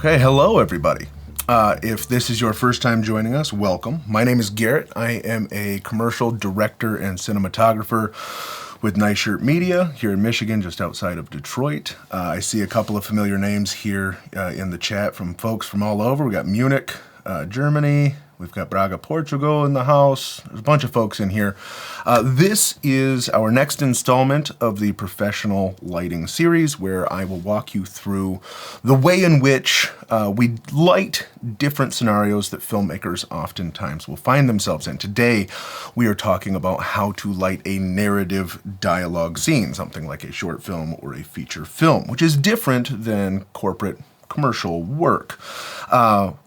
Okay, hello everybody. If this is your first time joining us, welcome. My name is Garrett. I am a commercial director and cinematographer with Nice Shirt Media here in Michigan, just outside of Detroit. I see a couple of familiar names here in the chat from folks from all over. We got Munich, Germany. We've got Braga, Portugal in the house. There's a bunch of folks in here. This is our next installment of the professional lighting series, where I will walk you through the way in which we light different scenarios that filmmakers oftentimes will find themselves in. Today, we are talking about how to light a narrative dialogue scene, something like a short film or a feature film, which is different than corporate commercial work.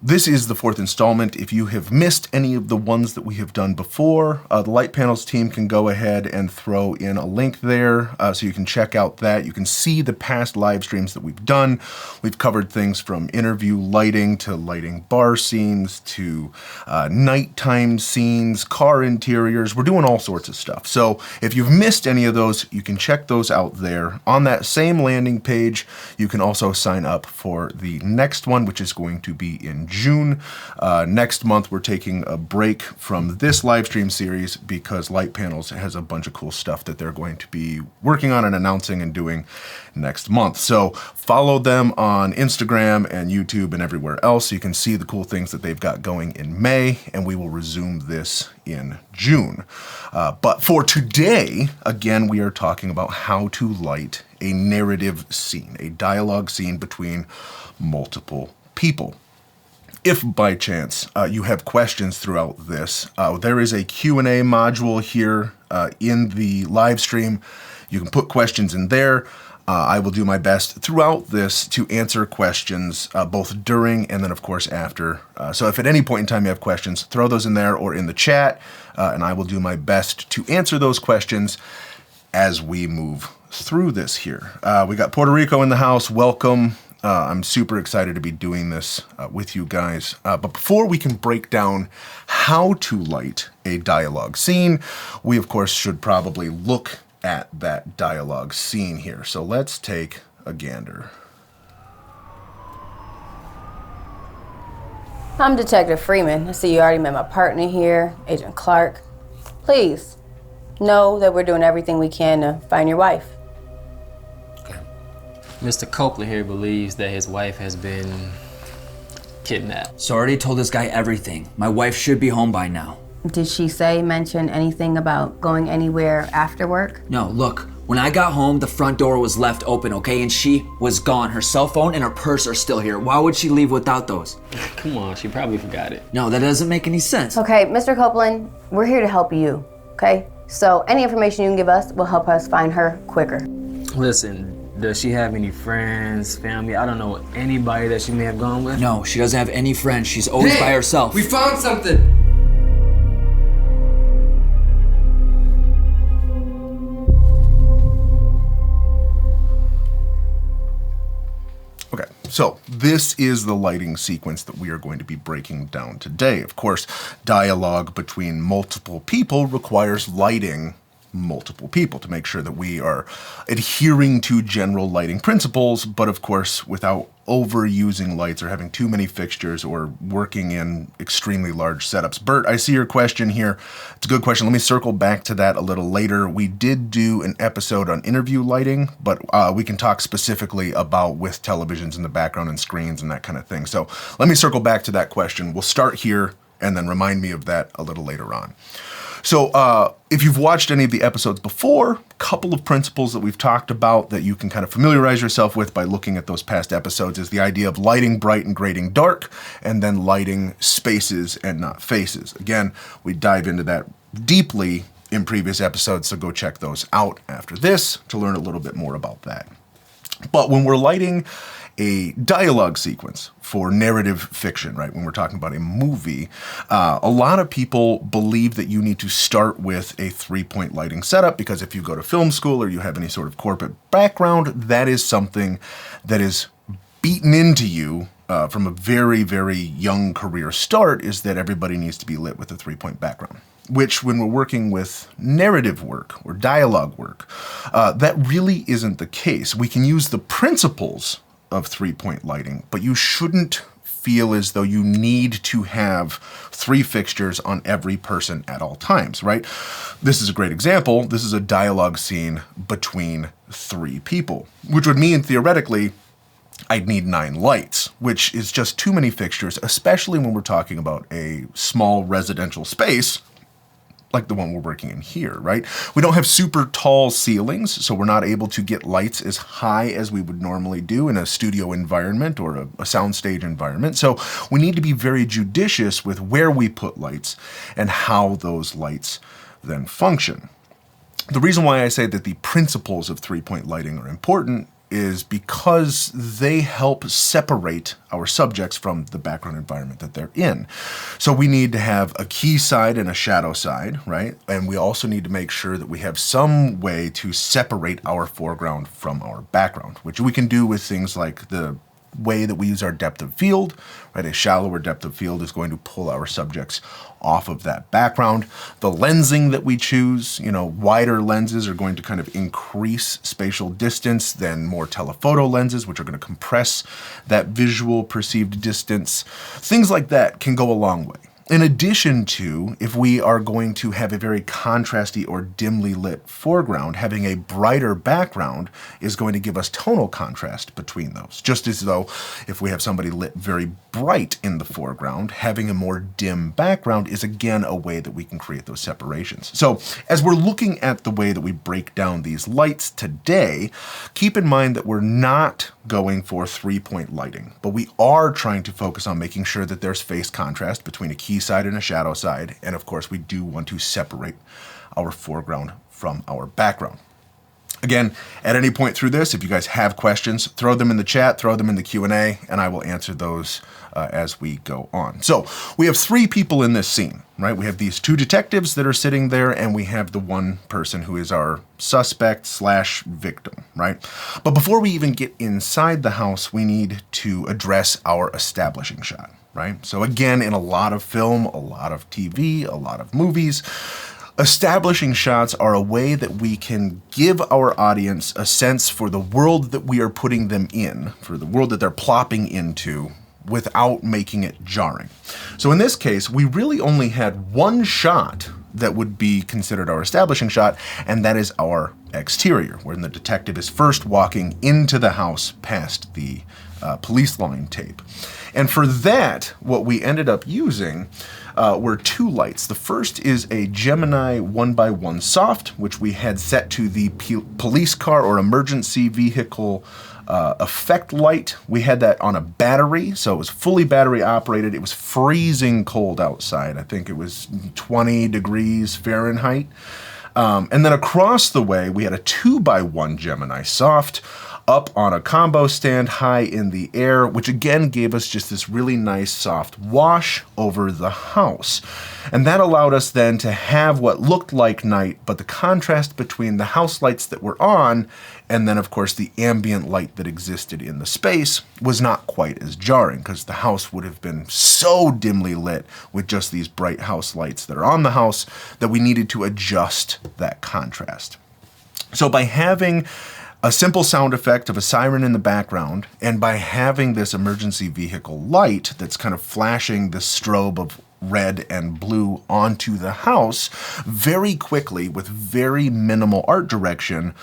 This is the fourth installment. If you have missed any of the ones that we have done before, the Light Panels team can go ahead and throw in a link there so you can check out that. You can see the past live streams that we've done. We've covered things from interview lighting to lighting bar scenes to nighttime scenes, car interiors. We're doing all sorts of stuff. So if you've missed any of those, you can check those out there. On that same landing page, you can also sign up for the next one, which is going to be in June. Next month, we're taking a break from this live stream series because Light Panels has a bunch of cool stuff that they're going to be working on and announcing and doing next month. So follow them on Instagram and YouTube and everywhere else so you can see the cool things that they've got going in May, and we will resume this in June. But for today, again, we are talking about how to light a narrative scene, a dialogue scene between multiple people. If by chance you have questions throughout this, there is a Q&A module here in the live stream. You can put questions in there. I will do my best throughout this to answer questions both during and then of course after. So if at any point in time you have questions, throw those in there or in the chat, and I will do my best to answer those questions as we move through this here. We got Puerto Rico in the house. Welcome. I'm super excited to be doing this with you guys. But before we can break down how to light a dialogue scene, we of course should probably look at that dialogue scene here. So let's take a gander. I'm Detective Freeman. I see you already met my partner here, Agent Clark. Please know that we're doing everything we can to find your wife. Mr. Copeland here believes that his wife has been kidnapped. So I already told this guy everything. My wife should be home by now. Did she mention anything about going anywhere after work? No, look, when I got home, the front door was left open, okay? And she was gone. Her cell phone and her purse are still here. Why would she leave without those? Come on, she probably forgot it. No, that doesn't make any sense. Okay, Mr. Copeland, we're here to help you, okay? So any information you can give us will help us find her quicker. Listen, does she have any friends, family? I don't know anybody that she may have gone with. No, she doesn't have any friends. She's always by herself. We found something! Okay, so this is the lighting sequence that we are going to be breaking down today. Of course, dialogue between multiple people requires lighting multiple people to make sure that we are adhering to general lighting principles, but of course without overusing lights or having too many fixtures or working in extremely large setups. Bert, I see your question here. It's a good question. Let me circle back to that a little later. We did do an episode on interview lighting, but we can talk specifically about with televisions in the background and screens and that kind of thing. So let me circle back to that question. We'll start here and then remind me of that a little later on. So if you've watched any of the episodes before, a couple of principles that we've talked about that you can kind of familiarize yourself with by looking at those past episodes is the idea of lighting bright and grading dark, and then lighting spaces and not faces. Again, we dive into that deeply in previous episodes, so go check those out after this to learn a little bit more about that. But when we're lighting a dialogue sequence for narrative fiction, right? When we're talking about a movie, a lot of people believe that you need to start with a 3-point lighting setup because if you go to film school or you have any sort of corporate background, that is something that is beaten into you from a very, very young career start, is that everybody needs to be lit with a 3-point background. Which, when we're working with narrative work or dialogue work, that really isn't the case. We can use the principles of 3-point lighting, but you shouldn't feel as though you need to have 3 fixtures on every person at all times, right? This is a great example. This is a dialogue scene between 3 people, which would mean theoretically I'd need 9 lights, which is just too many fixtures, especially when we're talking about a small residential space like the one we're working in here, right? We don't have super tall ceilings, so we're not able to get lights as high as we would normally do in a studio environment or a soundstage environment. So we need to be very judicious with where we put lights and how those lights then function. The reason why I say that the principles of 3-point lighting are important is because they help separate our subjects from the background environment that they're in. So we need to have a key side and a shadow side, right? And we also need to make sure that we have some way to separate our foreground from our background, which we can do with things like the way that we use our depth of field, right? A shallower depth of field is going to pull our subjects off of that background. The lensing that we choose, wider lenses are going to kind of increase spatial distance than more telephoto lenses, which are going to compress that visual perceived distance. Things like that can go a long way. In addition to, if we are going to have a very contrasty or dimly lit foreground, having a brighter background is going to give us tonal contrast between those. Just as though if we have somebody lit very bright in the foreground, having a more dim background is again a way that we can create those separations. So as we're looking at the way that we break down these lights today, keep in mind that we're not going for 3-point lighting, but we are trying to focus on making sure that there's face contrast between a key side and a shadow side. And of course, we do want to separate our foreground from our background. Again, at any point through this, if you guys have questions, throw them in the chat, throw them in the Q&A, and I will answer those as we go on. So we have 3 people in this scene, right? We have these 2 detectives that are sitting there, and we have the one person who is our suspect / victim, right? But before we even get inside the house, we need to address our establishing shot, right? So again, in a lot of film, a lot of TV, a lot of movies, establishing shots are a way that we can give our audience a sense for the world that we are putting them in, for the world that they're plopping into, without making it jarring. So in this case, we really only had one shot that would be considered our establishing shot, and that is our exterior, when the detective is first walking into the house past the police line tape. And for that, what we ended up using were 2 lights. The first is a Gemini 1x1 soft, which we had set to the police car or emergency vehicle effect light. We had that on a battery, so it was fully battery operated. It was freezing cold outside. I think it was 20 degrees Fahrenheit. And then across the way, we had a 2x1 Gemini soft up on a combo stand high in the air, which again gave us just this really nice soft wash over the house. And that allowed us then to have what looked like night, but the contrast between the house lights that were on and then of course the ambient light that existed in the space was not quite as jarring, because the house would have been so dimly lit with just these bright house lights that are on the house that we needed to adjust that contrast. So by having a simple sound effect of a siren in the background, and by having this emergency vehicle light that's kind of flashing the strobe of red and blue onto the house, very quickly with very minimal art direction,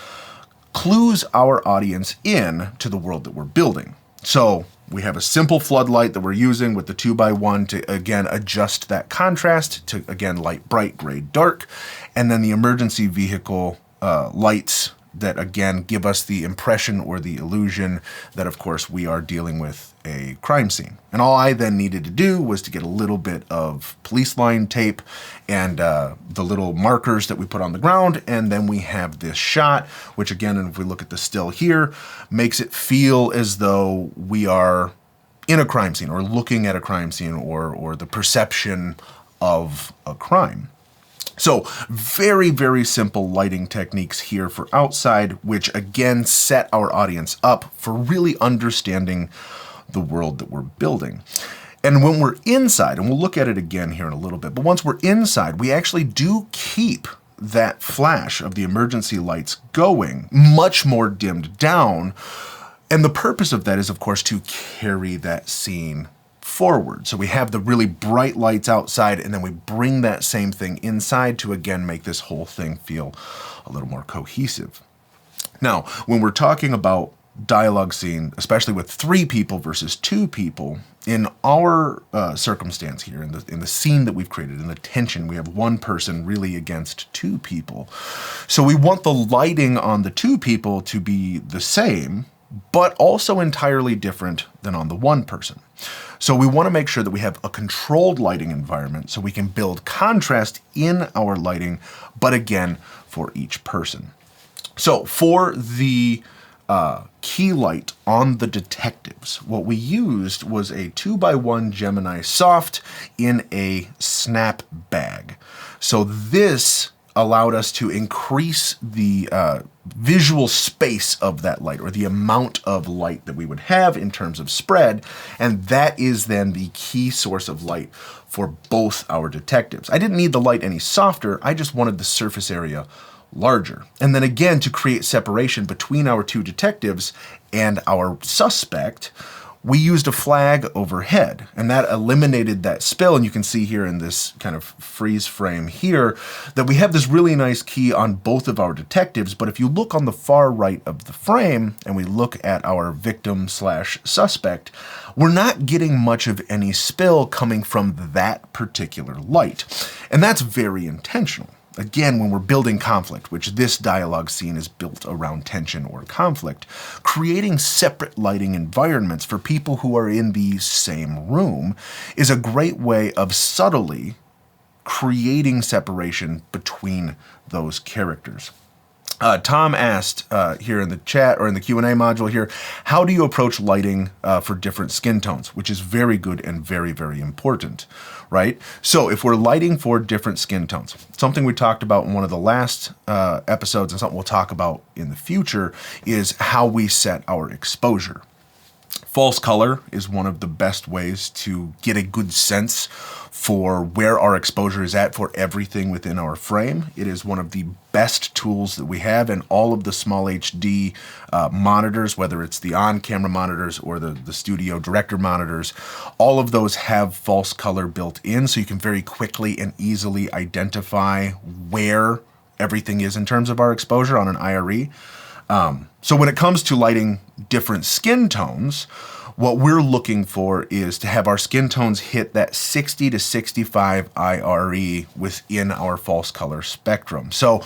clues our audience in to the world that we're building. So we have a simple floodlight that we're using with the 2x1 to, again, adjust that contrast to, again, light, bright, gray, dark, and then the emergency vehicle lights that again give us the impression or the illusion that of course we are dealing with a crime scene. And all I then needed to do was to get a little bit of police line tape and the little markers that we put on the ground, and then we have this shot, which again, if we look at the still here, makes it feel as though we are in a crime scene or looking at a crime scene or the perception of a crime. So very, very simple lighting techniques here for outside, which again set our audience up for really understanding the world that we're building. And when we're inside, and we'll look at it again here in a little bit, but once we're inside, we actually do keep that flash of the emergency lights going, much more dimmed down, And the purpose of that is, of course, to carry that scene forward. So we have the really bright lights outside, and then we bring that same thing inside to, again, make this whole thing feel a little more cohesive. Now, when we're talking about dialogue scene, especially with 3 people versus 2 people, in our circumstance here, in the scene that we've created, in the tension, we have 1 person really against 2 people. So we want the lighting on the 2 people to be the same, but also entirely different than on the 1 person. So we want to make sure that we have a controlled lighting environment so we can build contrast in our lighting, but again, for each person. So for the key light on the detectives, what we used was a 2x1 Gemini soft in a snap bag. So this allowed us to increase the visual space of that light, or the amount of light that we would have in terms of spread, and that is then the key source of light for both our detectives. I didn't need the light any softer, I just wanted the surface area larger. And then again, to create separation between our 2 detectives and our suspect, we used a flag overhead, and that eliminated that spill. And you can see here in this kind of freeze frame here that we have this really nice key on both of our detectives. But if you look on the far right of the frame and we look at our victim/suspect, we're not getting much of any spill coming from that particular light. And that's very intentional. Again, when we're building conflict, which this dialogue scene is built around tension or conflict, creating separate lighting environments for people who are in the same room is a great way of subtly creating separation between those characters. Tom asked here in the chat, or in the Q&A module here, how do you approach lighting for different skin tones? Which is very good and very, very important, right? So if we're lighting for different skin tones, something we talked about in one of the last episodes and something we'll talk about in the future is how we set our exposure. False color is one of the best ways to get a good sense for where our exposure is at for everything within our frame. It is one of the best tools that we have, and all of the small HD monitors, whether it's the on-camera monitors or the studio director monitors, all of those have false color built in, so you can very quickly and easily identify where everything is in terms of our exposure on an IRE. So when it comes to lighting different skin tones, what we're looking for is to have our skin tones hit that 60 to 65 IRE within our false color spectrum. So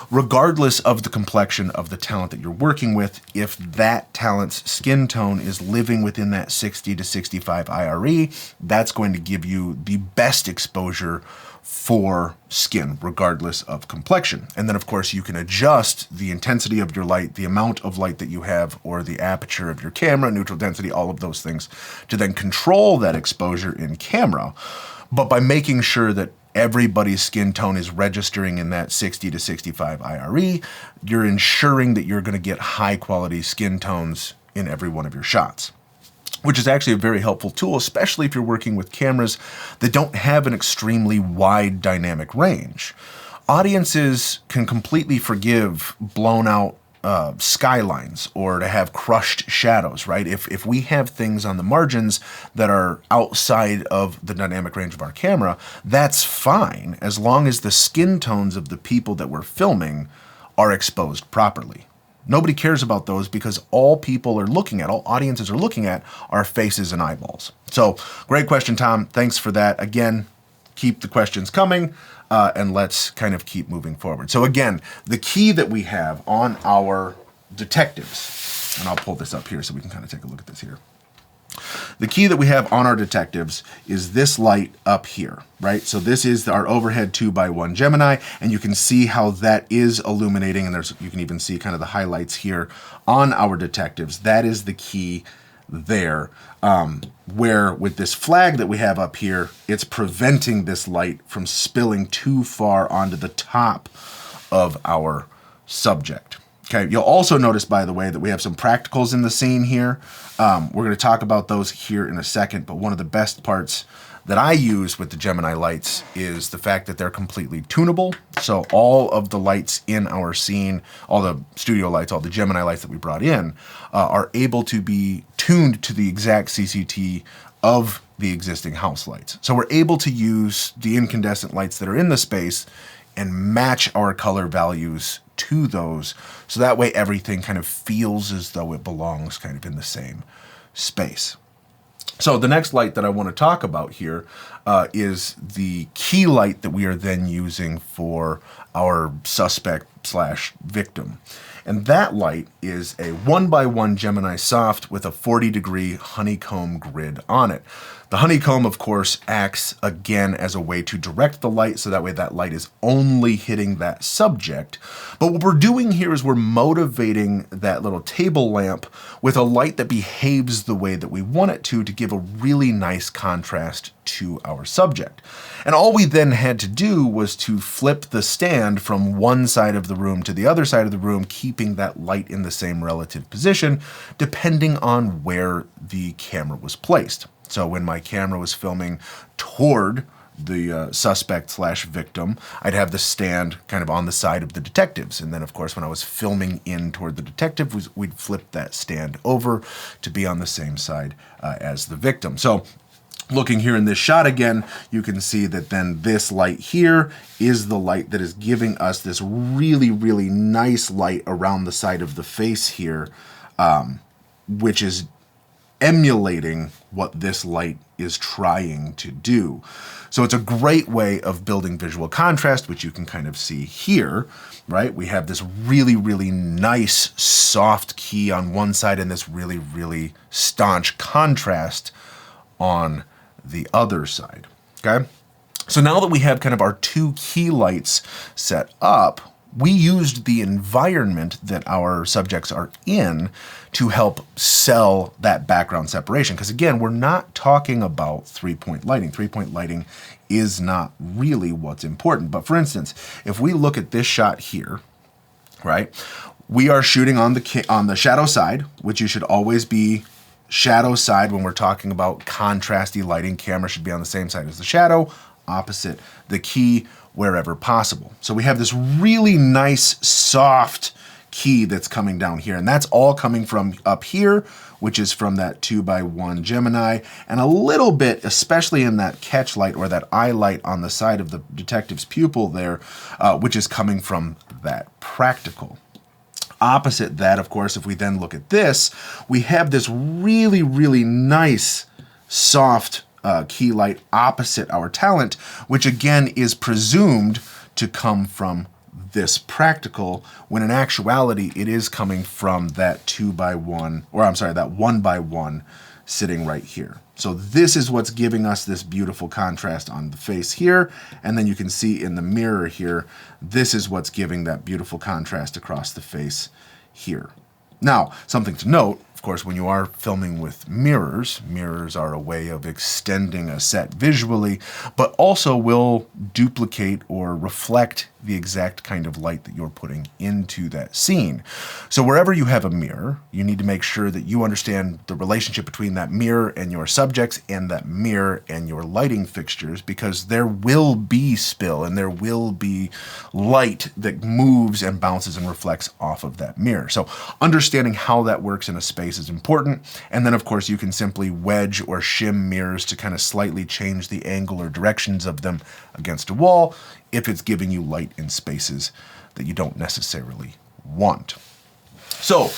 regardless of the complexion of the talent that you're working with, if that talent's skin tone is living within that 60 to 65 IRE, that's going to give you the best exposure for skin, regardless of complexion. And then, of course, you can adjust the intensity of your light, the amount of light that you have, or the aperture of your camera, neutral density, all of those things, to then control that exposure in camera. But by making sure that everybody's skin tone is registering in that 60 to 65 IRE, you're ensuring that you're going to get high quality skin tones in every one of your shots, which is actually a very helpful tool, especially if you're working with cameras that don't have an extremely wide dynamic range. Audiences can completely forgive blown out skylines or to have crushed shadows, right? If we have things on the margins that are outside of the dynamic range of our camera, that's fine as long as the skin tones of the people that we're filming are exposed properly. Nobody cares about those because all people are looking at, all audiences are looking at, are faces and eyeballs. So, great question, Tom. Thanks for that. Again, keep the questions coming, and let's kind of keep moving forward. So again, the key that we have on our detectives, and I'll pull this up here so we can kind of take a look at this here. The key that we have on our detectives is this light up here, right? So this is our overhead 2x1 Gemini, and you can see how that is illuminating, and you can even see kind of the highlights here on our detectives. That is the key there, where with this flag that we have up here, it's preventing this light from spilling too far onto the top of our subject. Okay, you'll also notice, by the way, that we have some practicals in the scene here. We're going to talk about those here in a second, but one of the best parts that I use with the Gemini lights is the fact that they're completely tunable. So all of the lights in our scene, all the studio lights, all the Gemini lights that we brought in, are able to be tuned to the exact CCT of the existing house lights. So we're able to use the incandescent lights that are in the space and match our color values to those. So that way everything kind of feels as though it belongs kind of in the same space. So the next light that I want to talk about here is the key light that we are then using for our suspect / victim. And that light is a 1x1 Gemini soft with a 40-degree honeycomb grid on it. The honeycomb, of course, acts again as a way to direct the light, so that way that light is only hitting that subject. But what we're doing here is we're motivating that little table lamp with a light that behaves the way that we want it to give a really nice contrast to our subject. And all we then had to do was to flip the stand from one side of the room to the other side of the room, keeping that light in the same relative position, depending on where the camera was placed. So when my camera was filming toward the suspect / victim, I'd have the stand kind of on the side of the detectives. And then, of course, when I was filming in toward the detective, we'd flip that stand over to be on the same side as the victim. So looking here in this shot again, you can see that then this light here is the light that is giving us this really, really nice light around the side of the face here, which is emulating what this light is trying to do. So it's a great way of building visual contrast, which you can kind of see here, right? We have this really, really nice soft key on one side and this really, really staunch contrast on the other side, okay? So now that we have kind of our two key lights set up, we used the environment that our subjects are in to help sell that background separation. Because again, we're not talking about three-point lighting. Three-point lighting is not really what's important. But for instance, if we look at this shot here, right, we are shooting on the shadow side, which you should always be shadow side when we're talking about contrasty lighting. Camera should be on the same side as the shadow, opposite the key, wherever possible. So we have this really nice soft key that's coming down here, and that's all coming from up here, which is from that 2x1 Gemini, and a little bit, especially in that catch light or that eye light on the side of the detective's pupil there, which is coming from that practical. Opposite that, of course, if we then look at this, we have this really, really nice soft key light opposite our talent, which again is presumed to come from this practical, when in actuality it is coming from that 2x1, or I'm sorry, that 1x1 sitting right here. So this is what's giving us this beautiful contrast on the face here, and then you can see in the mirror here, this is what's giving that beautiful contrast across the face here. Now, something to note, of course, when you are filming with mirrors, mirrors are a way of extending a set visually, but also will duplicate or reflect the exact kind of light that you're putting into that scene. So wherever you have a mirror, you need to make sure that you understand the relationship between that mirror and your subjects and that mirror and your lighting fixtures, because there will be spill and there will be light that moves and bounces and reflects off of that mirror. So understanding how that works in a space is important. And then, of course, you can simply wedge or shim mirrors to kind of slightly change the angle or directions of them against a wall if it's giving you light in spaces that you don't necessarily want. So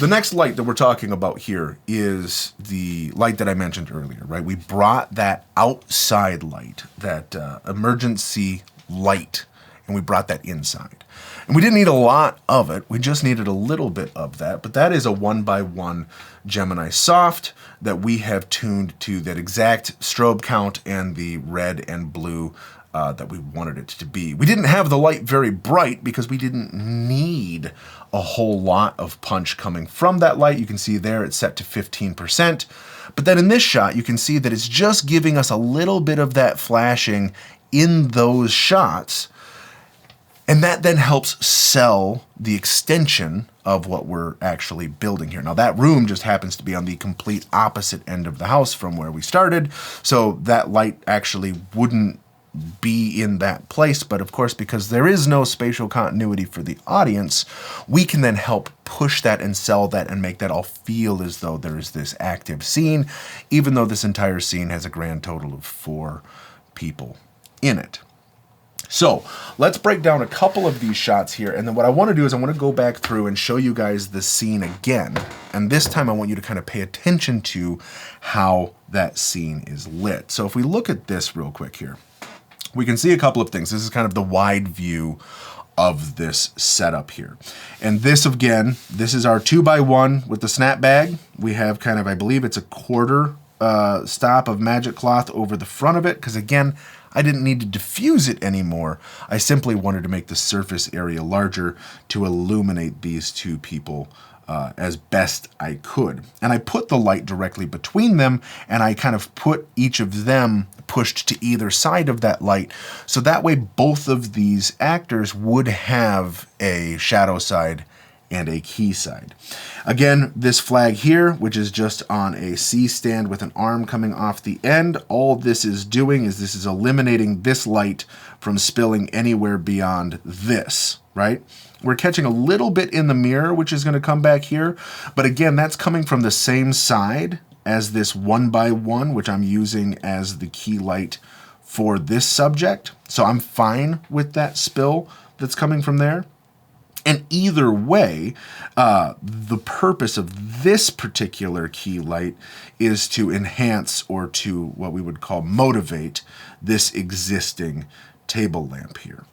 the next light that we're talking about here is the light that I mentioned earlier, right? We brought that outside light, that emergency light, and we brought that inside. And we didn't need a lot of it. We just needed a little bit of that. But that is a 1x1 Gemini soft that we have tuned to that exact strobe count and the red and blue that we wanted it to be. We didn't have the light very bright because we didn't need a whole lot of punch coming from that light. You can see there it's set to 15%. But then in this shot, you can see that it's just giving us a little bit of that flashing in those shots. And that then helps sell the extension of what we're actually building here. Now, that room just happens to be on the complete opposite end of the house from where we started, so that light actually wouldn't be in that place. But of course, because there is no spatial continuity for the audience, we can then help push that and sell that and make that all feel as though there is this active scene, even though this entire scene has a grand total of 4 people in it. So let's break down a couple of these shots here, and then what I want to do is I want to go back through and show you guys the scene again, and this time I want you to kind of pay attention to how that scene is lit. So if we look at this real quick here, we can see a couple of things. This is kind of the wide view of this setup here. And this, again, this is our 2x1 with the snap bag. We have kind of, I believe it's a quarter stop of magic cloth over the front of it, because again, I didn't need to diffuse it anymore. I simply wanted to make the surface area larger to illuminate these 2 people as best I could. And I put the light directly between them, and I kind of put each of them pushed to either side of that light, so that way both of these actors would have a shadow side and a key side. Again, this flag here, which is just on a C stand with an arm coming off the end, all this is doing is this is eliminating this light from spilling anywhere beyond this, right? We're catching a little bit in the mirror, which is going to come back here, but again, that's coming from the same side as this 1x1, which I'm using as the key light for this subject. So I'm fine with that spill that's coming from there. And either way, the purpose of this particular key light is to enhance, or to what we would call motivate, this existing table lamp here.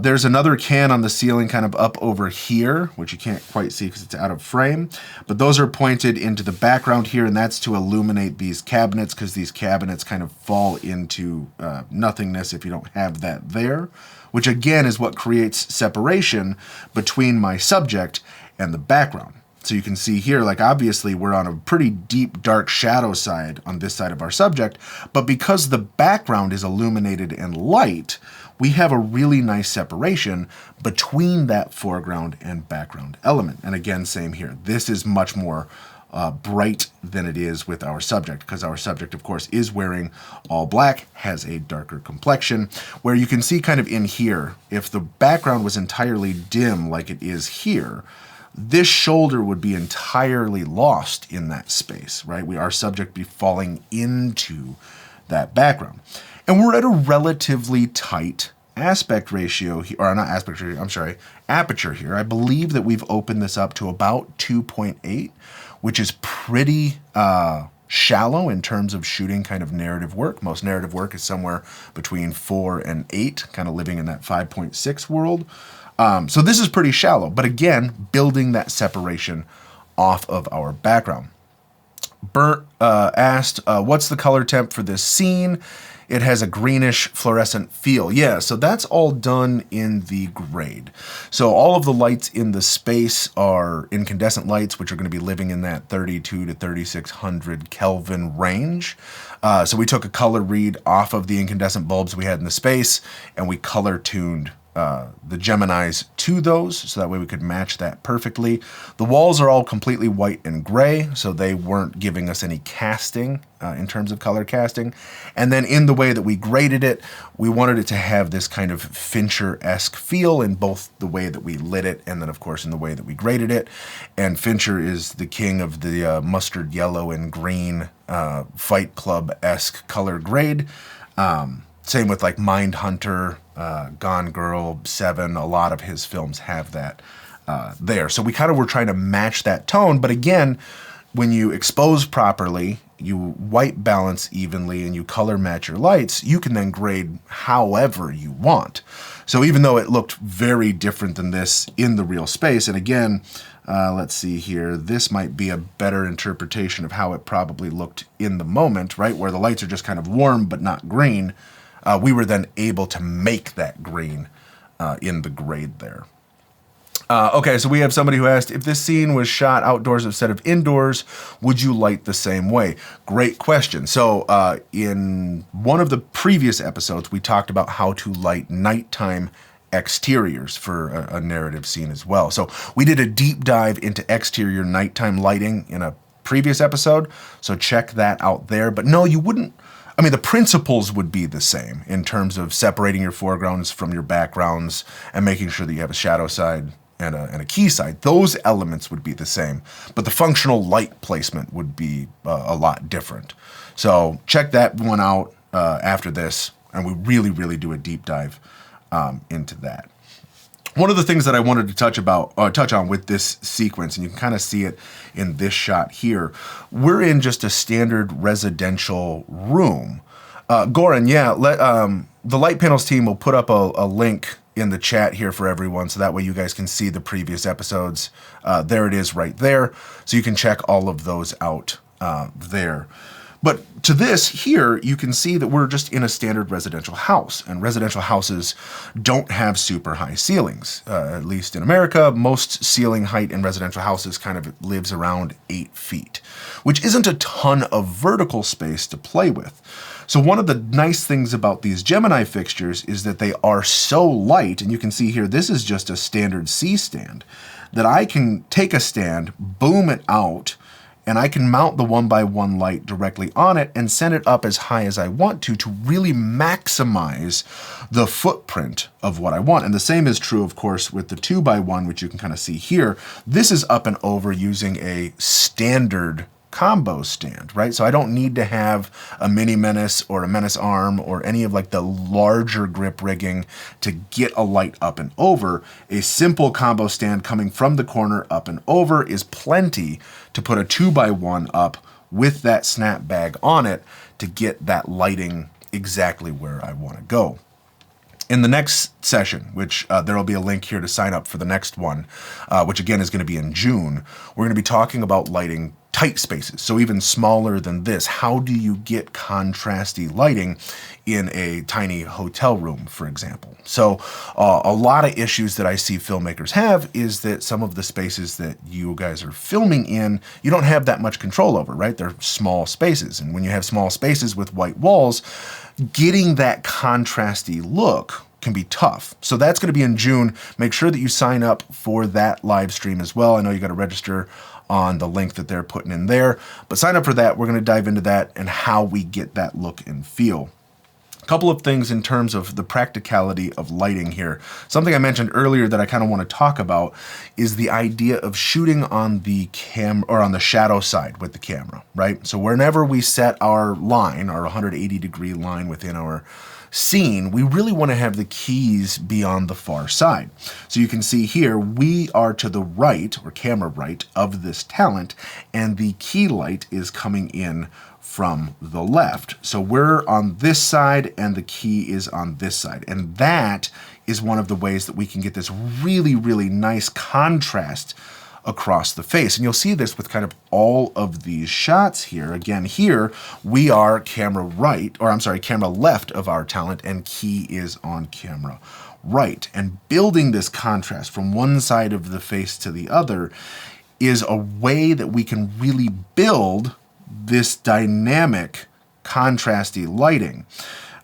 There's another can on the ceiling kind of up over here, which you can't quite see because it's out of frame, but those are pointed into the background here, and that's to illuminate these cabinets, because these cabinets kind of fall into nothingness if you don't have that there, which again is what creates separation between my subject and the background. So you can see here, like obviously we're on a pretty deep dark shadow side on this side of our subject, but because the background is illuminated and light, we have a really nice separation between that foreground and background element. And again, same here. This is much more bright than it is with our subject, because our subject, of course, is wearing all black, has a darker complexion, where you can see kind of in here, if the background was entirely dim like it is here, this shoulder would be entirely lost in that space, right? Our subject be falling into that background. And we're at a relatively tight aspect ratio, or not aspect ratio, I'm sorry, aperture here. I believe that we've opened this up to about 2.8, which is pretty shallow in terms of shooting kind of narrative work. Most narrative work is somewhere between 4 and 8, kind of living in that 5.6 world. So this is pretty shallow, but again, building that separation off of our background. Bert asked, what's the color temp for this scene? It has a greenish fluorescent feel. Yeah, so that's all done in the grade. So all of the lights in the space are incandescent lights, which are going to be living in that 32 to 3600 Kelvin range. So we took a color read off of the incandescent bulbs we had in the space, and we color tuned the Geminis to those, so that way we could match that perfectly. The walls are all completely white and gray, so they weren't giving us any casting in terms of color casting. And then in the way that we graded it, we wanted it to have this kind of Fincher-esque feel in both the way that we lit it and then, of course, in the way that we graded it. And Fincher is the king of the mustard yellow and green Fight Club-esque color grade. Same with like Mindhunter, Gone Girl, Seven, a lot of his films have that there. So we kind of were trying to match that tone, but again, when you expose properly, you white balance evenly, and you color match your lights, you can then grade however you want. So even though it looked very different than this in the real space, and again, let's see here, this might be a better interpretation of how it probably looked in the moment, right? Where the lights are just kind of warm but not green. We were then able to make that green in the grade there. Okay, so we have somebody who asked, if this scene was shot outdoors instead of indoors, would you light the same way? Great question. So in one of the previous episodes, we talked about how to light nighttime exteriors for a narrative scene as well. So we did a deep dive into exterior nighttime lighting in a previous episode, so check that out there. But no, you wouldn't, I mean, the principles would be the same in terms of separating your foregrounds from your backgrounds and making sure that you have a shadow side and a key side. Those elements would be the same, but the functional light placement would be a lot different. So check that one out after this, and we really do a deep dive into that. One of the things that I wanted to touch on with this sequence, and you can kind of see it in this shot here, we're in just a standard residential room. Goran, the Light Panels team will put up a link in the chat here for everyone, so that way you guys can see the previous episodes. There it is right there, so you can check all of those out there. But to this here, you can see that we're just in a standard residential house, and residential houses don't have super high ceilings. At least in America, most ceiling height in residential houses kind of lives around 8 feet, which isn't a ton of vertical space to play with. So one of the nice things about these Gemini fixtures is that they are so light, and you can see here, this is just a standard C stand, that I can take a stand, boom it out, and I can mount the 1x1 light directly on it and send it up as high as I want to really maximize the footprint of what I want. And the same is true, of course, with the 2x1, which you can kind of see here. This is up and over using a standard combo stand, right? So I don't need to have a mini menace or a menace arm or any of like the larger grip rigging to get a light up and over. A simple combo stand coming from the corner up and over is plenty to put a 2x1 up with that snap bag on it to get that lighting exactly where I want to go. In the next session, which there will be a link here to sign up for the next one, which again is going to be in June, we're going to be talking about lighting tight spaces, so even smaller than this. How do you get contrasty lighting in a tiny hotel room, for example? So a lot of issues that I see filmmakers have is that some of the spaces that you guys are filming in, you don't have that much control over, right? They're small spaces, and when you have small spaces with white walls, getting that contrasty look can be tough. So that's going to be in June. Make sure that you sign up for that live stream as well. I know you got to register on the link that they're putting in there, but sign up for that. We're going to dive into that and how we get that look and feel. A couple of things in terms of the practicality of lighting here. Something I mentioned earlier that I kind of want to talk about is the idea of shooting on the or on the shadow side with the camera, right? So whenever we set our line, our 180-degree line within our scene, we really want to have the keys be on the far side. So you can see here, we are to the right, or camera right, of this talent, and the key light is coming in from the left. So we're on this side, and the key is on this side. And that is one of the ways that we can get this really nice contrast across the face. And you'll see this with kind of all of these shots here. Again, here we are camera left of our talent, and key is on camera right. And building this contrast from one side of the face to the other is a way that we can really build this dynamic contrasty lighting.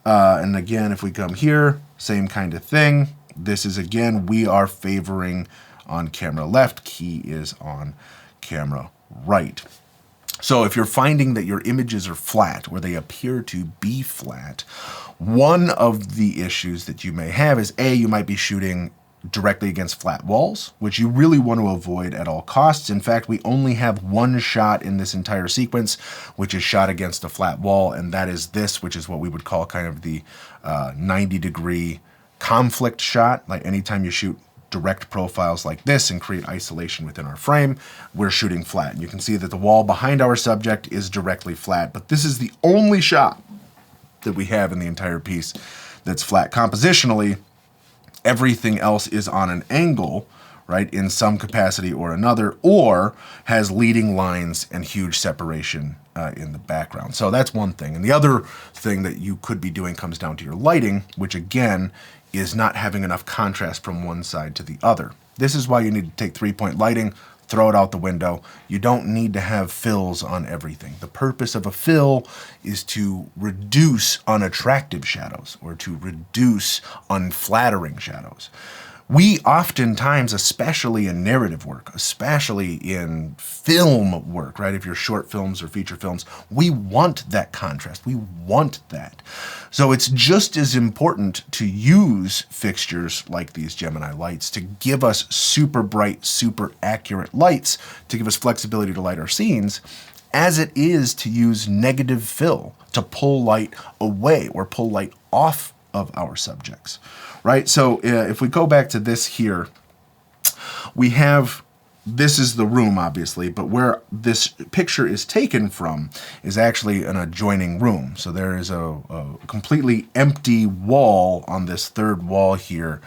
And again, if we come here, same kind of thing. This is, again, we are favoring on camera left, key is on camera right. So if you're finding that your images are flat, or they appear to be flat, one of the issues that you may have is you might be shooting directly against flat walls, which you really want to avoid at all costs. In fact, we only have one shot in this entire sequence, which is shot against a flat wall, and that is this, which is what we would call kind of the 90-degree conflict shot. Like anytime you shoot direct profiles like this and create isolation within our frame, we're shooting flat. And you can see that the wall behind our subject is directly flat, but this is the only shot that we have in the entire piece that's flat. Compositionally, everything else is on an angle, right, in some capacity or another, or has leading lines and huge separation in the background. So that's one thing. And the other thing that you could be doing comes down to your lighting, which again is not having enough contrast from one side to the other. This is why you need to take 3-point lighting, throw it out the window. You don't need to have fills on everything. The purpose of a fill is to reduce unattractive shadows or to reduce unflattering shadows. We oftentimes, especially in narrative work, especially in film work, right? If you're short films or feature films, we want that contrast. We want that. So it's just as important to use fixtures like these Gemini lights to give us super bright, super accurate lights, to give us flexibility to light our scenes, as it is to use negative fill to pull light away or pull light off of our subjects, right? So if we go back to this here, we have, this is the room obviously, but where this picture is taken from is actually an adjoining room. So there is a completely empty wall on this third wall here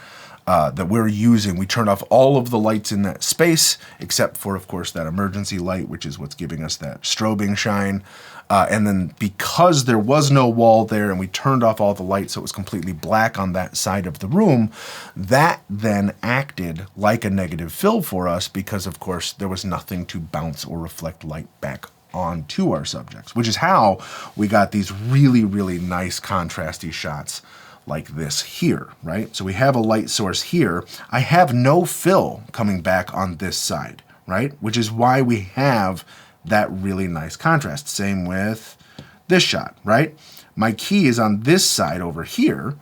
that we're using. We turned off all of the lights in that space, except for, of course, that emergency light, which is what's giving us that strobing shine. And then because there was no wall there and we turned off all the lights so it was completely black on that side of the room, that then acted like a negative fill for us because, of course, there was nothing to bounce or reflect light back onto our subjects, which is how we got these really, really nice contrasty shots like this here, right? So we have a light source here. I have no fill coming back on this side, right? Which is why we have that really nice contrast. Same with this shot, right? My key is on this side over here,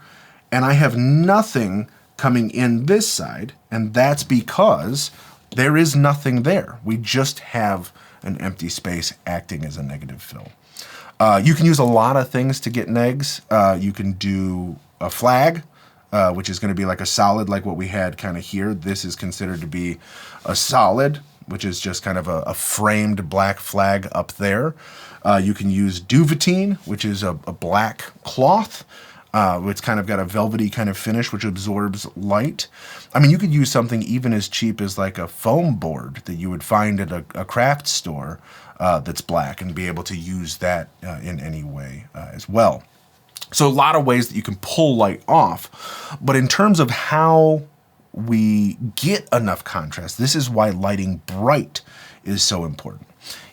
and I have nothing coming in this side, and that's because there is nothing there. We just have an empty space acting as a negative fill. You can use a lot of things to get negs. You can do a flag, which is going to be like a solid, like what we had kind of here. This is considered to be a solid, which is just kind of a framed black flag up there. You can use duvetine, which is a black cloth. It's kind of got a velvety kind of finish, which absorbs light. I mean, you could use something even as cheap as like a foam board that you would find at a craft store that's black and be able to use that in any way as well. So a lot of ways that you can pull light off. But in terms of how we get enough contrast, this is why lighting bright is so important.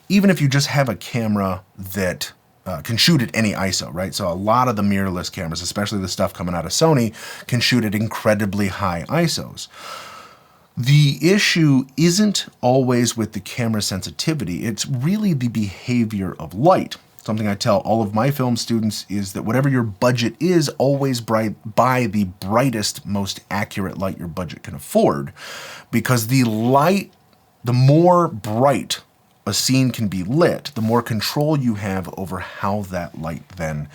Even if you just have a camera that can shoot at any ISO, right? So a lot of the mirrorless cameras, especially the stuff coming out of Sony, can shoot at incredibly high ISOs. The issue isn't always with the camera sensitivity, it's really the behavior of light. Something I tell all of my film students is that whatever your budget is, always buy the brightest, most accurate light your budget can afford. Because the light, the more bright a scene can be lit, the more control you have over how that light then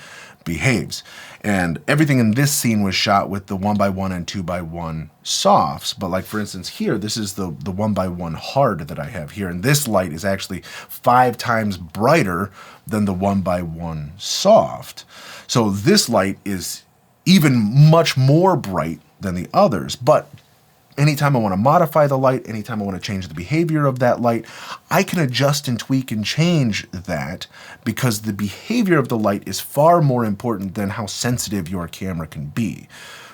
behaves. And everything in this scene was shot with the 1x1 and 2x1 softs. But like for instance here, this is the 1x1 hard that I have here. And this light is actually 5 times brighter than the 1x1 soft. So this light is even much more bright than the others. But anytime I want to modify the light, anytime I want to change the behavior of that light, I can adjust and tweak and change that because the behavior of the light is far more important than how sensitive your camera can be.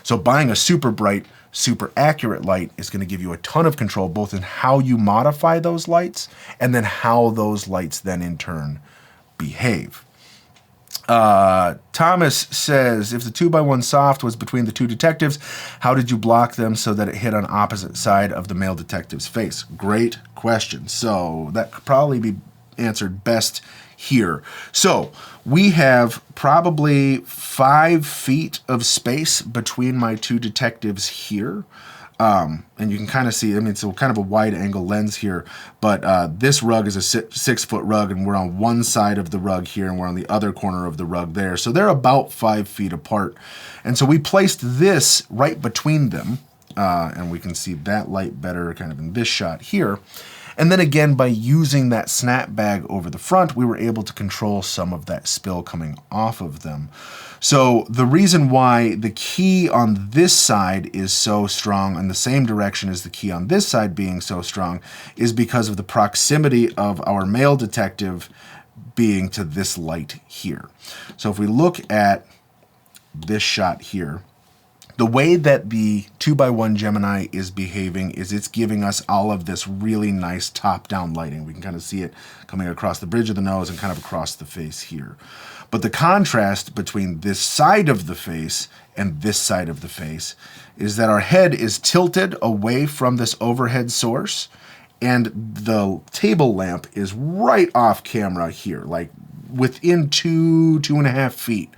So buying a super bright, super accurate light is going to give you a ton of control both in how you modify those lights and then how those lights then in turn behave. Thomas says, if the 2x1 soft was between the two detectives, how did you block them so that it hit on opposite side of the male detective's face? Great question. So that could probably be answered best here. So we have probably 5 feet of space between my two detectives here. And you can kind of see, I mean, it's kind of a wide angle lens here, but this rug is a 6-foot rug and we're on one side of the rug here and we're on the other corner of the rug there. So they're about 5 feet apart. And so we placed this right between them and we can see that light better kind of in this shot here. And then again, by using that snap bag over the front, we were able to control some of that spill coming off of them. So the reason why the key on this side is so strong in the same direction as the key on this side being so strong is because of the proximity of our male detective being to this light here. So if we look at this shot here, The way that the 2x1 Gemini is behaving is it's giving us all of this really nice top-down lighting. We can kind of see it coming across the bridge of the nose and kind of across the face here. But the contrast between this side of the face and this side of the face is that our head is tilted away from this overhead source, and the table lamp is right off camera here, like within 2.5 feet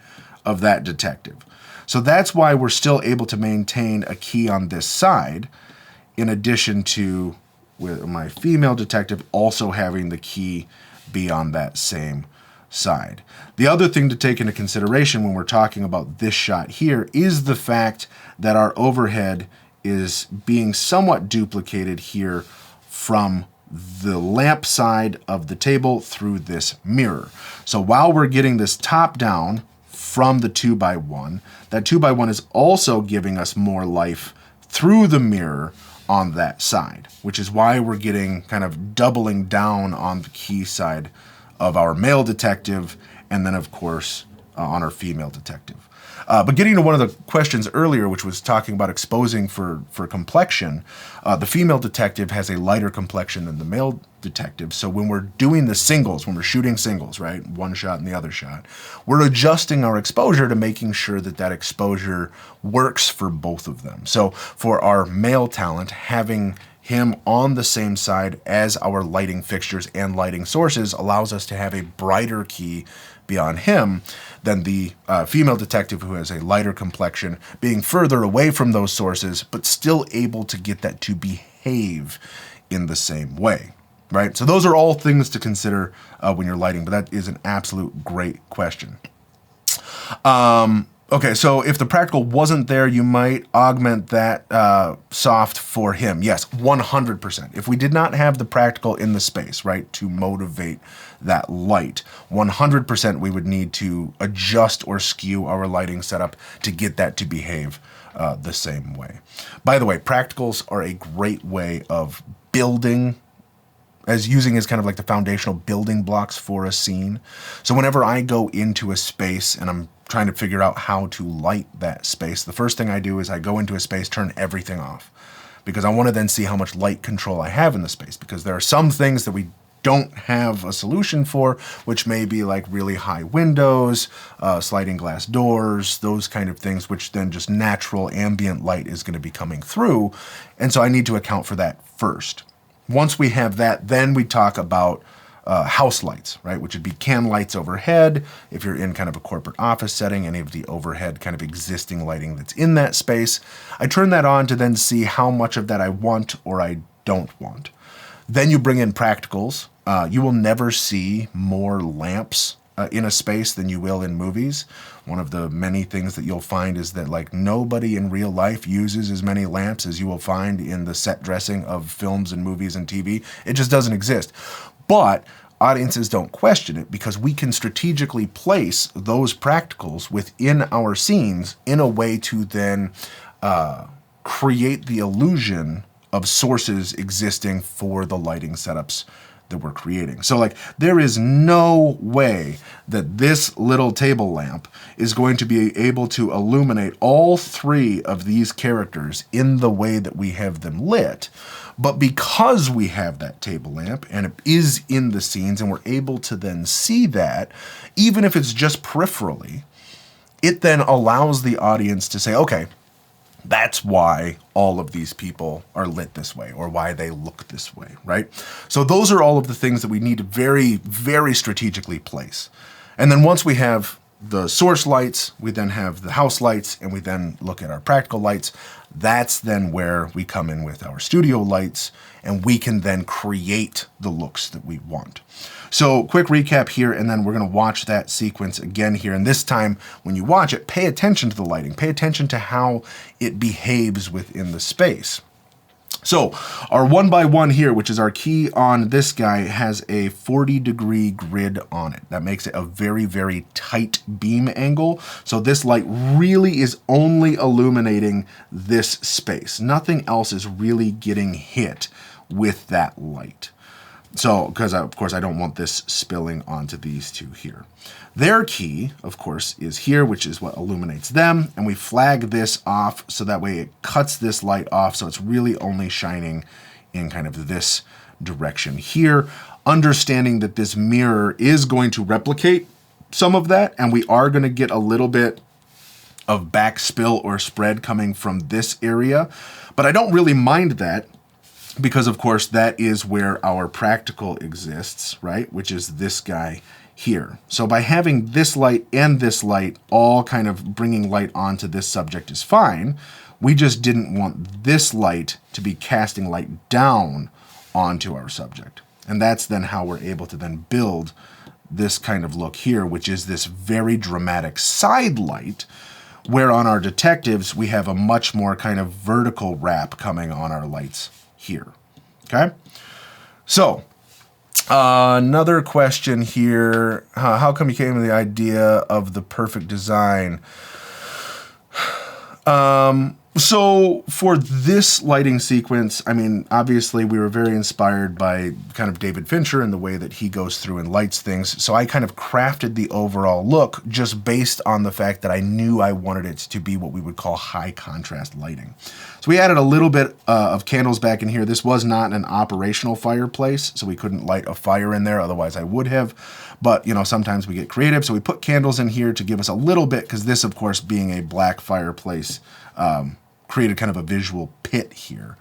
of that detective. So that's why we're still able to maintain a key on this side, in addition to with my female detective also having the key be on that same side. The other thing to take into consideration when we're talking about this shot here is the fact that our overhead is being somewhat duplicated here from the lamp side of the table through this mirror. So while we're getting this top down from the 2x1, that 2x1 is also giving us more life through the mirror on that side, which is why we're getting kind of doubling down on the key side of our male detective, and then of course on our female detective. But getting to one of the questions earlier, which was talking about exposing for complexion, the female detective has a lighter complexion than the male detective. So when we're doing the singles, when we're shooting singles, right, one shot and the other shot, we're adjusting our exposure to making sure that that exposure works for both of them. So for our male talent, having him on the same side as our lighting fixtures and lighting sources allows us to have a brighter key beyond him than the female detective, who has a lighter complexion, being further away from those sources, but still able to get that to behave in the same way, right? So those are all things to consider when you're lighting, but that is an absolute great question. Okay, so if the practical wasn't there, you might augment that soft for him. Yes, 100%. If we did not have the practical in the space, right, to motivate that light, 100% we would need to adjust or skew our lighting setup to get that to behave the same way. By the way, practicals are a great way of building, as using as kind of like the foundational building blocks for a scene. So whenever I go into a space and I'm trying to figure out how to light that space, the first thing I do is I go into a space, turn everything off, because I want to then see how much light control I have in the space, because there are some things that we don't have a solution for, which may be like really high windows, sliding glass doors, those kind of things, which then just natural ambient light is going to be coming through. And so I need to account for that first. Once we have that, then we talk about house lights, right? Which would be can lights overhead. If you're in kind of a corporate office setting, any of the overhead kind of existing lighting that's in that space, I turn that on to then see how much of that I want or I don't want. Then you bring in practicals. You will never see more lamps in a space than you will in movies. One of the many things that you'll find is that like nobody in real life uses as many lamps as you will find in the set dressing of films and movies and TV. It just doesn't exist. But audiences don't question it because we can strategically place those practicals within our scenes in a way to then create the illusion of sources existing for the lighting setups that we're creating. So like there is no way that this little table lamp is going to be able to illuminate all three of these characters in the way that we have them lit. But because we have that table lamp and it is in the scenes and we're able to then see that, even if it's just peripherally, it then allows the audience to say, okay, that's why all of these people are lit this way or why they look this way, right? So those are all of the things that we need to very, very strategically place. And then once we have the source lights, we then have the house lights, and we then look at our practical lights. That's then where we come in with our studio lights, and we can then create the looks that we want. So quick recap here, and then we're going to watch that sequence again here. And this time, when you watch it, pay attention to the lighting. Pay attention to how it behaves within the space. So our 1x1 here, which is our key on this guy, has a 40-degree grid on it. That makes it a very, very tight beam angle. So this light really is only illuminating this space. Nothing else is really getting hit with that light. So, because of course I don't want this spilling onto these two here. Their key, of course, is here, which is what illuminates them. And we flag this off so that way it cuts this light off. So it's really only shining in kind of this direction here. Understanding that this mirror is going to replicate some of that. And we are going to get a little bit of backspill or spread coming from this area. But I don't really mind that, because of course that is where our practical exists, right? Which is this guy here. So by having this light and this light all kind of bringing light onto this subject is fine. We just didn't want this light to be casting light down onto our subject. And that's then how we're able to then build this kind of look here, which is this very dramatic side light, where on our detectives we have a much more kind of vertical wrap coming on our lights here. Okay, so another question here. How come you came to the idea of the perfect design? So for this lighting sequence, I mean, obviously we were very inspired by kind of David Fincher and the way that he goes through and lights things. So I kind of crafted the overall look just based on the fact that I knew I wanted it to be what we would call high contrast lighting. So we added a little bit of candles back in here. This was not an operational fireplace, so we couldn't light a fire in there. Otherwise I would have. But, you know, sometimes we get creative. So we put candles in here to give us a little bit, because this, of course, being a black fireplace, created kind of a visual pit here.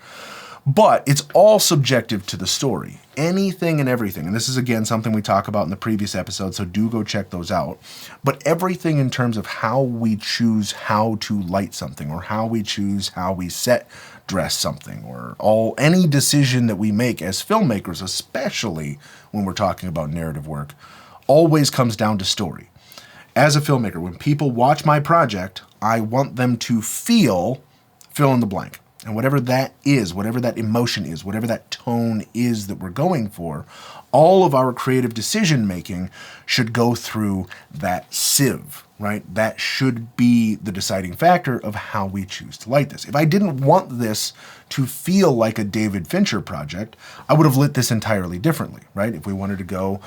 But it's all subjective to the story. Anything and everything, and this is again something we talk about in the previous episode, so do go check those out. But everything in terms of how we choose how to light something, or how we choose how we set dress something, or any decision that we make as filmmakers, especially when we're talking about narrative work, always comes down to story. As a filmmaker, when people watch my project, I want them to feel fill in the blank. And whatever that is, whatever that emotion is, whatever that tone is that we're going for, all of our creative decision making should go through that sieve, right? That should be the deciding factor of how we choose to light this. If I didn't want this to feel like a David Fincher project, I would have lit this entirely differently, right? If we wanted to go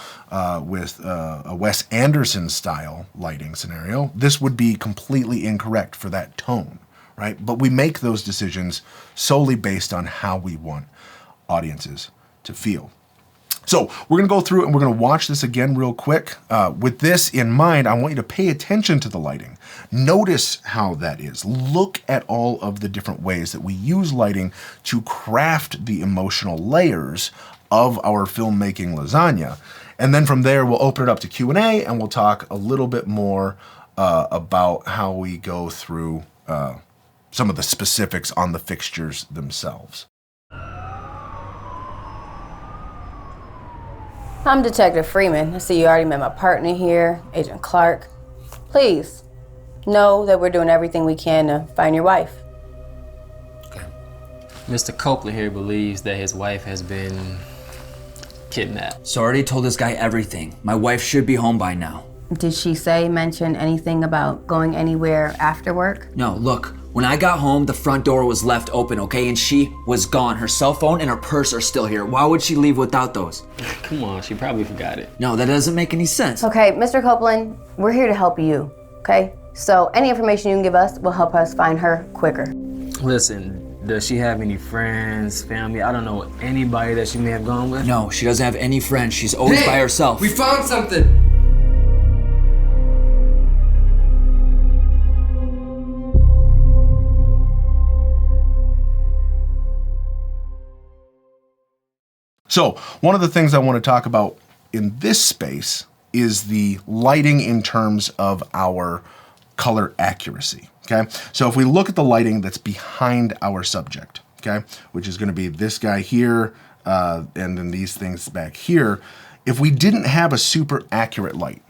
with a Wes Anderson style lighting scenario, this would be completely incorrect for that tone, right? But we make those decisions solely based on how we want audiences to feel. So we're going to go through it and we're going to watch this again real quick. With this in mind, I want you to pay attention to the lighting. Notice how that is. Look at all of the different ways that we use lighting to craft the emotional layers of our filmmaking lasagna. And then from there, we'll open it up to Q&A and we'll talk a little bit more about how we go through some of the specifics on the fixtures themselves. I'm Detective Freeman. I see you already met my partner here, Agent Clark. Please, know that we're doing everything we can to find your wife. Okay. Mr. Copeland here believes that his wife has been kidnapped. So I already told this guy everything. My wife should be home by now. Did she mention anything about going anywhere after work? No, look. When I got home, the front door was left open, okay? And she was gone. Her cell phone and her purse are still here. Why would she leave without those? Come on, she probably forgot it. No, that doesn't make any sense. Okay, Mr. Copeland, we're here to help you, okay? So any information you can give us will help us find her quicker. Listen, does she have any friends, family? I don't know anybody that she may have gone with? No, she doesn't have any friends. She's always by herself. We found something! So one of the things I want to talk about in this space is the lighting in terms of our color accuracy, okay? So if we look at the lighting that's behind our subject, okay, which is going to be this guy here and then these things back here, if we didn't have a super accurate light,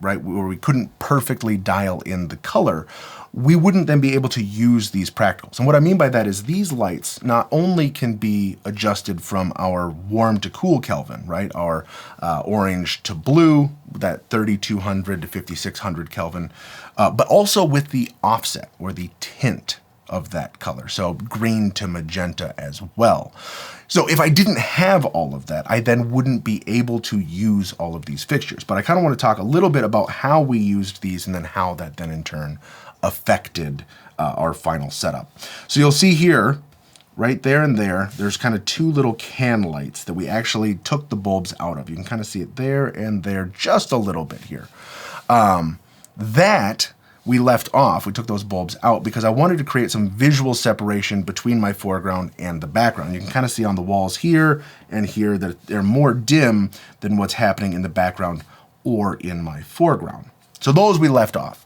right, where we couldn't perfectly dial in the color, we wouldn't then be able to use these practicals. And what I mean by that is these lights not only can be adjusted from our warm to cool Kelvin, right, our orange to blue, that 3200 to 5600 Kelvin, but also with the offset or the tint, of that color. So green to magenta as well. So if I didn't have all of that, I then wouldn't be able to use all of these fixtures. But I kind of want to talk a little bit about how we used these and then how that then in turn affected our final setup. So you'll see here, right there and there, there's kind of two little can lights that we actually took the bulbs out of. You can kind of see it there and there just a little bit here. That we left off. We took those bulbs out because I wanted to create some visual separation between my foreground and the background. You can kind of see on the walls here and here that they're more dim than what's happening in the background or in my foreground. So those we left off.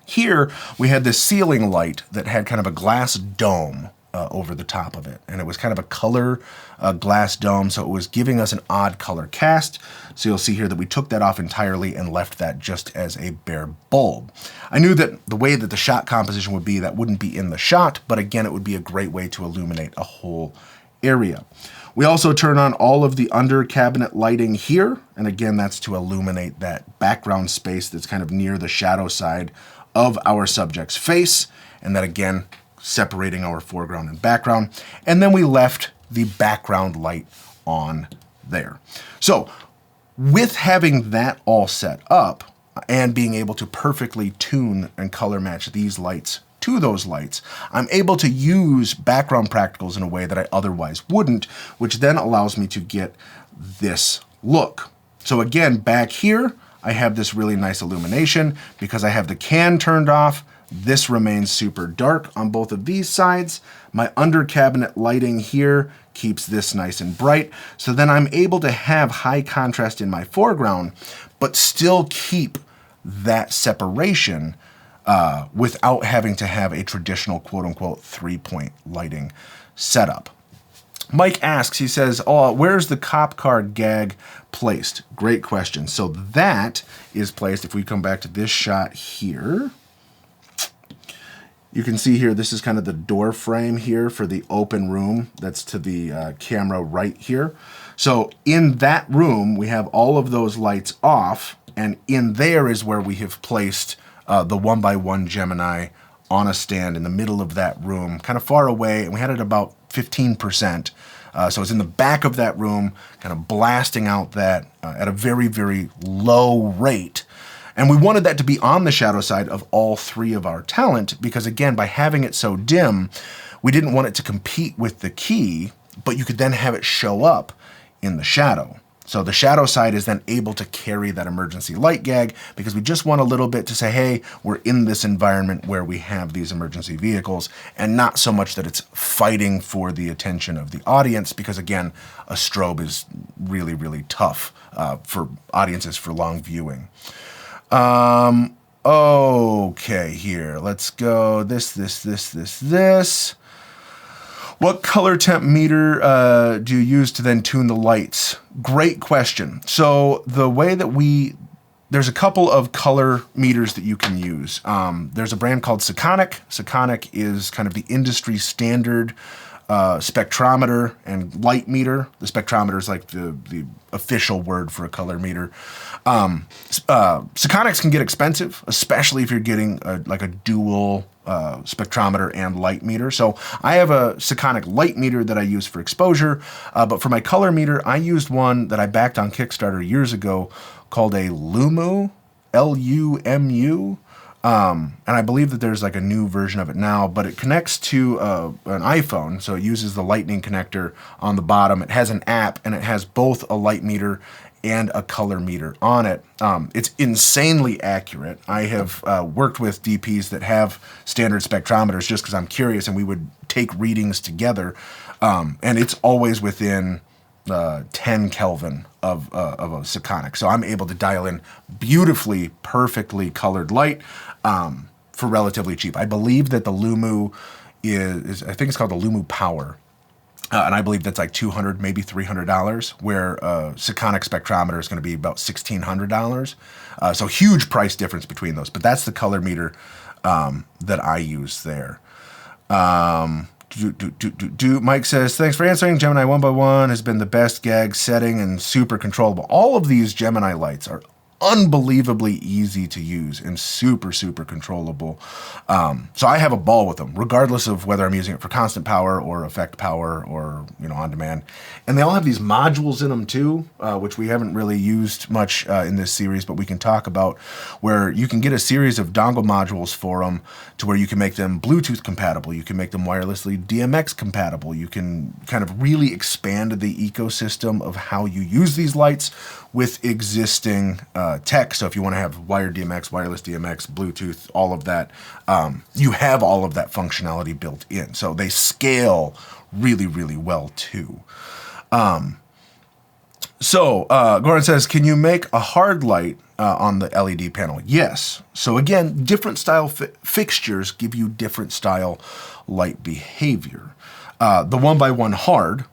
Here we had this ceiling light that had kind of a glass dome over the top of it, and it was kind of a color glass dome, so it was giving us an odd color cast. So you'll see here that we took that off entirely and left that just as a bare bulb. I knew that the way that the shot composition would be, that wouldn't be in the shot, but again, it would be a great way to illuminate a whole area. We also turn on all of the under cabinet lighting here, and again, that's to illuminate that background space that's kind of near the shadow side of our subject's face, and that again, separating our foreground and background. And then we left the background light on there. So with having that all set up and being able to perfectly tune and color match these lights to those lights, I'm able to use background practicals in a way that I otherwise wouldn't, which then allows me to get this look. So again, back here, I have this really nice illumination because I have the can turned off. This remains super dark on both of these sides. My under cabinet lighting here keeps this nice and bright. So then I'm able to have high contrast in my foreground, but still keep that separation without having to have a traditional quote unquote 3-point lighting setup. Mike asks, he says, "Oh, where's the cop car gag placed?" Great question. So that is placed, if we come back to this shot here, you can see here, this is kind of the door frame here for the open room that's to the camera right here. So in that room, we have all of those lights off, and in there is where we have placed the 1x1 Gemini on a stand in the middle of that room, kind of far away, and we had it about 15%. So it's in the back of that room, kind of blasting out that at a very, very low rate. And we wanted that to be on the shadow side of all three of our talent because, again, by having it so dim, we didn't want it to compete with the key, but you could then have it show up in the shadow. So the shadow side is then able to carry that emergency light gag because we just want a little bit to say, hey, we're in this environment where we have these emergency vehicles, and not so much that it's fighting for the attention of the audience because, again, a strobe is really, really tough for audiences for long viewing. Okay, here, let's go this. What color temp meter do you use to then tune the lights? Great question. So the way that there's a couple of color meters that you can use. There's a brand called Sekonic. Sekonic is kind of the industry standard spectrometer and light meter. The spectrometer is like the official word for a color meter. Sekonics can get expensive, especially if you're getting like a dual spectrometer and light meter. So I have a Sekonic light meter that I use for exposure, but for my color meter, I used one that I backed on Kickstarter years ago called a Lumu, L-U-M-U. And I believe that there's like a new version of it now, but it connects to an iPhone, so it uses the lightning connector on the bottom. It has an app, and it has both a light meter and a color meter on it. It's insanely accurate. I have worked with DPs that have standard spectrometers just because I'm curious, and we would take readings together, and it's always within 10 Kelvin of a Sekonic. So I'm able to dial in beautifully, perfectly colored light for relatively cheap. I believe that the Lumu is I think it's called the Lumu Power. And I believe that's like $200, maybe $300, where a Sekonic spectrometer is going to be about $1,600. So huge price difference between those. But that's the color meter that I use there. Mike says, thanks for answering. Gemini 1x1 has been the best gag setting and super controllable. All of these Gemini lights are unbelievably easy to use and super, super controllable. So I have a ball with them, regardless of whether I'm using it for constant power or effect power or, on demand. And they all have these modules in them too, which we haven't really used much in this series, but we can talk about, where you can get a series of dongle modules for them to where you can make them Bluetooth compatible. You can make them wirelessly DMX compatible. You can kind of really expand the ecosystem of how you use these lights with existing tech. So if you want to have wired DMX, wireless DMX, Bluetooth, all of that, you have all of that functionality built in. So they scale really, really well too. Gordon says, can you make a hard light on the LED panel? Yes. So again, different style fixtures give you different style light behavior. The 1x1 hard,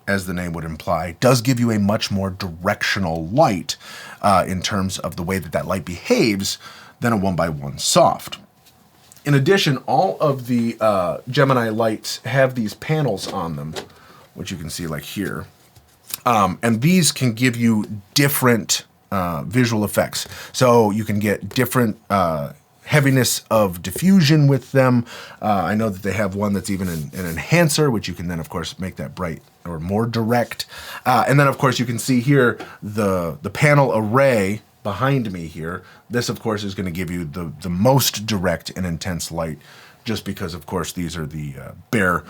as the name would imply, does give you a much more directional light in terms of the way that light behaves than a 1x1 soft. In addition, all of the Gemini lights have these panels on them, which you can see like here. And these can give you different visual effects. So you can get different heaviness of diffusion with them. I know that they have one that's even an enhancer, which you can then, of course, make that bright or more direct. And then, of course, you can see here the panel array behind me here. This, of course, is going to give you the most direct and intense light, just because, of course, these are the bare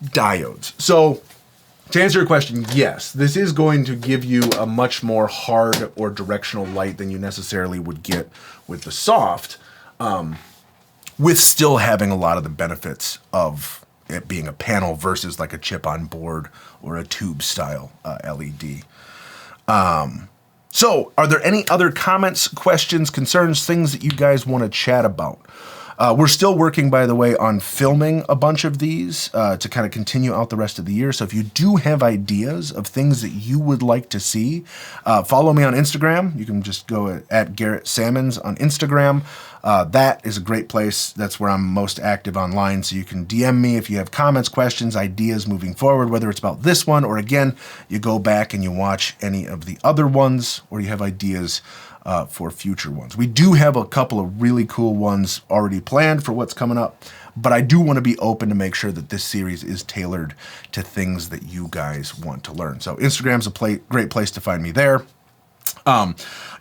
diodes. So to answer your question, yes, this is going to give you a much more hard or directional light than you necessarily would get with the soft, with still having a lot of the benefits of it being a panel versus like a chip on board or a tube style LED. So are there any other comments, questions, concerns, things that you guys want to chat about? We're still working, by the way, on filming a bunch of these to kind of continue out the rest of the year. So if you do have ideas of things that you would like to see, follow me on Instagram. You can just go at Garrett Sammons on Instagram. That is a great place. That's where I'm most active online. So you can DM me if you have comments, questions, ideas moving forward, whether it's about this one or, again, you go back and you watch any of the other ones, or you have ideas for future ones. We do have a couple of really cool ones already planned for what's coming up, but I do want to be open to make sure that this series is tailored to things that you guys want to learn. So Instagram's a great place to find me there. You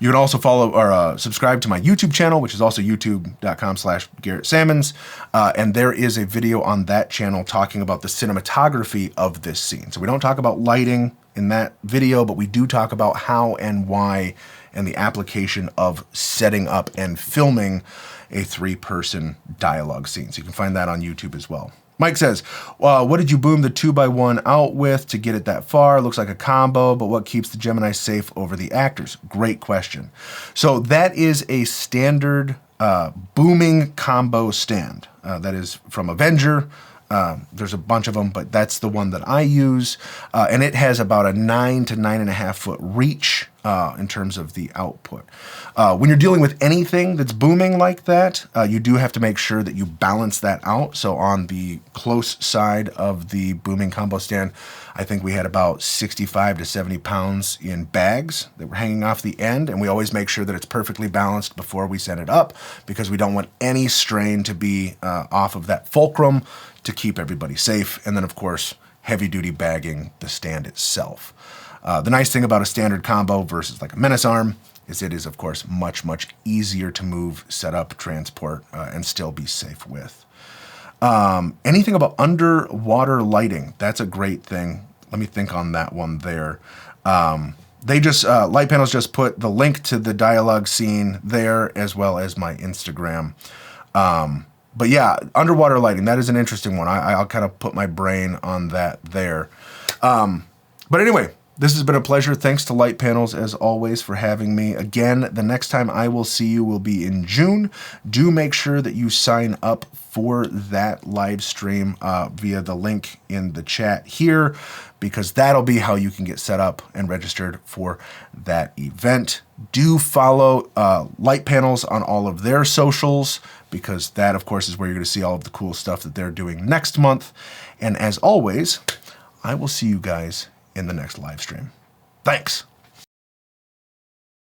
can also follow or subscribe to my YouTube channel, which is also youtube.com/Garrett Sammons. And there is a video on that channel talking about the cinematography of this scene. So we don't talk about lighting in that video, but we do talk about how and why and the application of setting up and filming a 3-person dialogue scene. So you can find that on YouTube as well. Mike says, what did you boom the 2x1 out with to get it that far? Looks like a combo, but what keeps the Gemini safe over the actors? Great question. So that is a standard booming combo stand. That is from Avenger. There's a bunch of them, but that's the one that I use. And it has about a 9 to 9.5 foot reach in terms of the output. When you're dealing with anything that's booming like that, you do have to make sure that you balance that out. So on the close side of the booming combo stand, I think we had about 65 to 70 pounds in bags that were hanging off the end. And we always make sure that it's perfectly balanced before we set it up, because we don't want any strain to be off of that fulcrum to keep everybody safe. And then, of course, heavy-duty bagging the stand itself. The nice thing about a standard combo versus like a menace arm is it is, of course, much, much easier to move, set up, transport, and still be safe with. Anything about underwater lighting? That's a great thing. Let me think on that one there. They just, Light Panels just put the link to the dialogue scene there, as well as my Instagram. But yeah, underwater lighting, that is an interesting one. I'll kind of put my brain on that there. But anyway, this has been a pleasure. Thanks to Light Panels, as always, for having me. Again, the next time I will see you will be in June. Do make sure that you sign up for that live stream via the link in the chat here, because that'll be how you can get set up and registered for that event. Do follow Light Panels on all of their socials, because that, of course, is where you're going to see all of the cool stuff that they're doing next month. And as always, I will see you guys in the next live stream. Thanks.